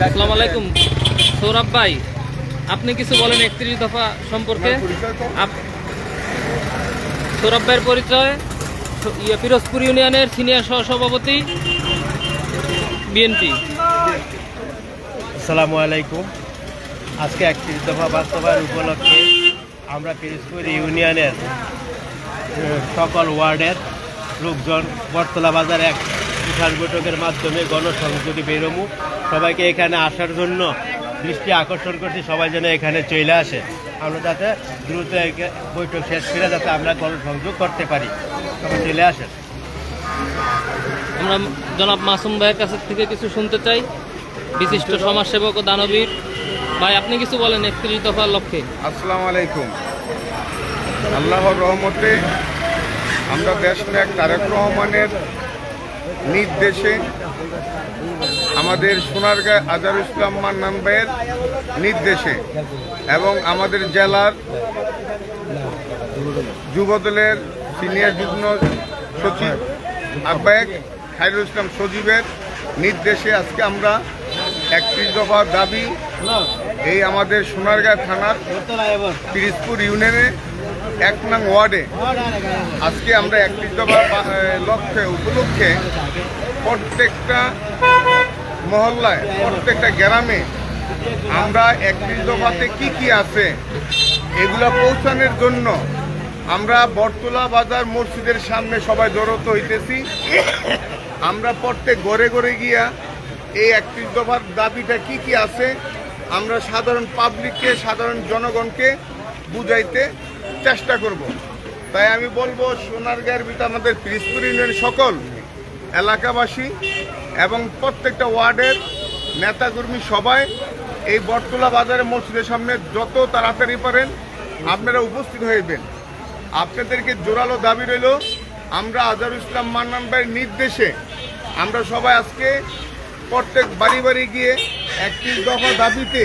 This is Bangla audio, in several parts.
আসসালামু আলাইকুম সৌরভ ভাই, আপনি কিছু বলেন 31 দফা সম্পর্কে। সৌরভ ভাইয়ের পরিচয় পিরোজপুর ইউনিয়নের সিনিয়র সহসভাপতি বিএনপি। আসসালামু আলাইকুম। আজকে 31 দফা বাস্তবায়ন উপলক্ষে আমরা পিরোজপুর ইউনিয়নের সকল ওয়ার্ডের লোকজন বটতলা বাজার এক বিশাল বৈঠকের মাধ্যমে গণসংযোগে বেরোমু। সবাইকে এখানে আসার জন্য দৃষ্টি আকর্ষণ করছি, সবাই যেন এখানে চলে আসে, আমরা যাতে দ্রুত বৈঠক শেষ করে যাতে আমরা গণসংযোগ করতে পারি, সবাই চলে আসেন। আমরা জনাব মাসুম ভাইয়ের কাছ থেকে কিছু শুনতে চাই, বিশিষ্ট সমাজসেবক ও দানবীর ভাই, আপনি কিছু বলেন 31 দফার লক্ষ্যে। আসসালামু আলাইকুম। আল্লাহর রহমতে আমরা দেশনায়ক তারেক রহমানের নির্দেশে আমাদের সোনারগাঁ আজহারুল ইসলাম মান্নান ভাইয়ের নির্দেশে এবং আমাদের জেলার যুবদলের সিনিয়র যুগ্ম সচিব আহ্বায়ক খায়রুল ইসলাম সজীবের নির্দেশে আজকে আমরা 31 দফা দাবি এই আমাদের সোনারগাঁ থানার পিরোজপুর ইউনিয়নে 1 নং ওয়ার্ডে আজকে আমরা 31 দফা লক্ষ্যে উপলক্ষে প্রত্যেকটা মহল্লায় প্রত্যেকটা গ্রামে আমরা 31 দফাতে কি আছে এগুলা পৌঁছানোর জন্য আমরা বটতলা বাজার মসজিদের সামনে সবাই জড়ো হইতেছি। আমরা প্রত্যেক ঘরে ঘরে গিয়া এই 31 দফার দাবিটা কি আছে আমরা সাধারণ পাবলিককে, সাধারণ জনগণকে বুঝাইতে চেষ্টা করব। তাই আমি বলবো সোনারগাঁয়ের ভিতরে আমাদের পিরোজপুর ইউনিয়নের সকল এলাকাবাসী এবং প্রত্যেকটা ওয়ার্ডের নেতাকর্মী সবাই এই বটতলা বাজারের মসজিদের সামনে যত তাড়াতাড়ি পারেন আপনারা উপস্থিত হইবেন। আপনাদেরকে জোরালো দাবি রইল, আমরা আজহারুল ইসলাম মান্নান ভাইয়ের নির্দেশে আমরা সবাই আজকে প্রত্যেক বাড়ি বাড়ি গিয়ে 31 দফা দাবিতে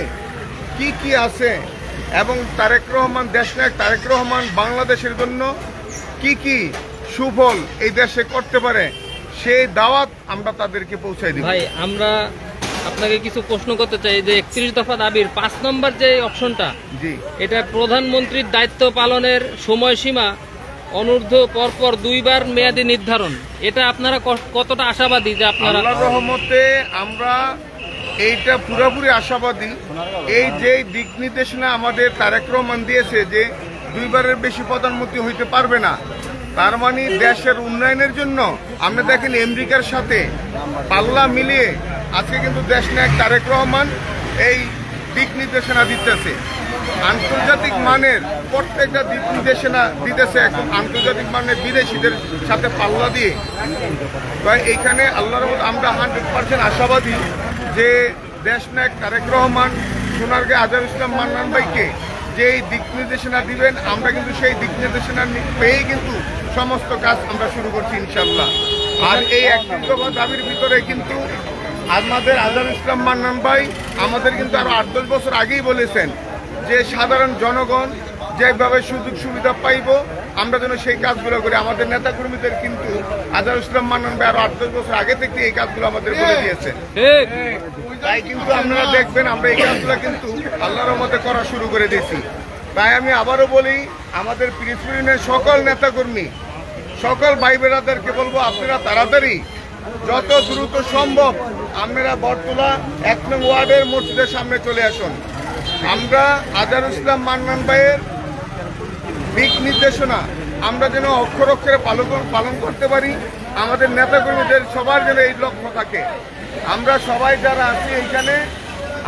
কি আছে এবং তারেক রহমান, দেশনায়ক তারেক রহমান বাংলাদেশের জন্য কি সুফল এই দেশে করতে পারে সেই দাওয়াত আমরা তাদেরকে পৌঁছাই দিই। ভাই, আমরা আপনাকে কিছু প্রশ্ন করতে চাই যে 31 দফা দাবির 5 নম্বর যে অপশনটা, জি, এটা প্রধানমন্ত্রীর দায়িত্ব পালনের সময়সীমা অনূর্ধ্ব পরপর 2 বার মেয়াদি নির্ধারণ, এটা আপনারা কতটা আশাবাদী যে আপনারা? আল্লাহর রহমতে আমরা এইটা পুরোপুরি আশাবাদী। এই যে দিক নির্দেশনা আমাদের তারেক রহমান দিয়েছে যে 2 বারের বেশি প্রধানমন্ত্রী হইতে পারবে না, তার মানে দেশের উন্নয়নের জন্য আমরা দেখেন আমেরিকার সাথে পাল্লা মিলিয়ে আজকে কিন্তু দেশনায়ক তারেক রহমান এই দিক নির্দেশনা দিতেছে। আন্তর্জাতিক মানের প্রত্যেকটা দিক নির্দেশনা দিতেছে, একদম আন্তর্জাতিক মানের বিদেশিদের সাথে পাল্লা দিয়ে। তাই এইখানে আল্লাহর রহমতে আমরা 100% আশাবাদী যে দেশনায়ক তারেক রহমান সোনারগাঁ আজহারুল ইসলাম মান্নান ভাইকে যে দিক নির্দেশনা দিবেন, আমরা কিন্তু সেই দিক নির্দেশনা পেয়েই কিন্তু সমস্ত কাজ আমরা শুরু করছি ইনশাল্লাহ। আর এই 31 দফা দাবির ভিতরে কিন্তু আমাদের আজহারুল ইসলাম মান্নান ভাই আমাদের কিন্তু আরো 8-10 বছর আগেই বলেছেন যে সাধারণ জনগণ যেভাবে সুযোগ সুবিধা পাইব আমরা যেন সেই কাজগুলো করি। আমাদের নেতাকর্মীদের কিন্তু আজহারুল ইসলাম মান্নান ভাই আরো 8-10 বছর আগে থেকে এই কাজগুলো আমাদের বলে দিয়েছে। তাই কিন্তু আপনারা দেখবেন আমরা এই কাজগুলো কিন্তু আল্লাহর রহমতে করা শুরু করে দিয়েছি। তাই আমি আবারও বলি, আমাদের পিরোজপুর ইউনিয়নের সকল নেতাকর্মী, সকল ভাই বোনেদেরকে বলবো আপনারা তাড়াতাড়ি যত দ্রুত সম্ভব আপনারা বটতলা 1 নং ওয়ার্ডের মসজিদের সামনে চলে আসুন। আমরা আজহারুল ইসলাম মান্নান ভাইয়ের দিক নির্দেশনা আমরা যেন অক্ষর অক্ষরে পালন করতে পারি, আমাদের নেতাকর্মীদের সবার যেন এই লক্ষ্য থাকে। আমরা সবাই যারা আছি এইখানে,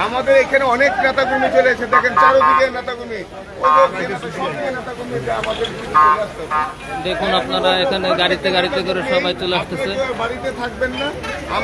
আমাদের এখানে অনেক নেতাকর্মী চলে এসে দেখেন চারোদিকে নেতাকর্মী, দেখুন আপনারা এখানে গাড়িতে করে সবাই চলে আসতেছে। বাড়িতে থাকবেন না।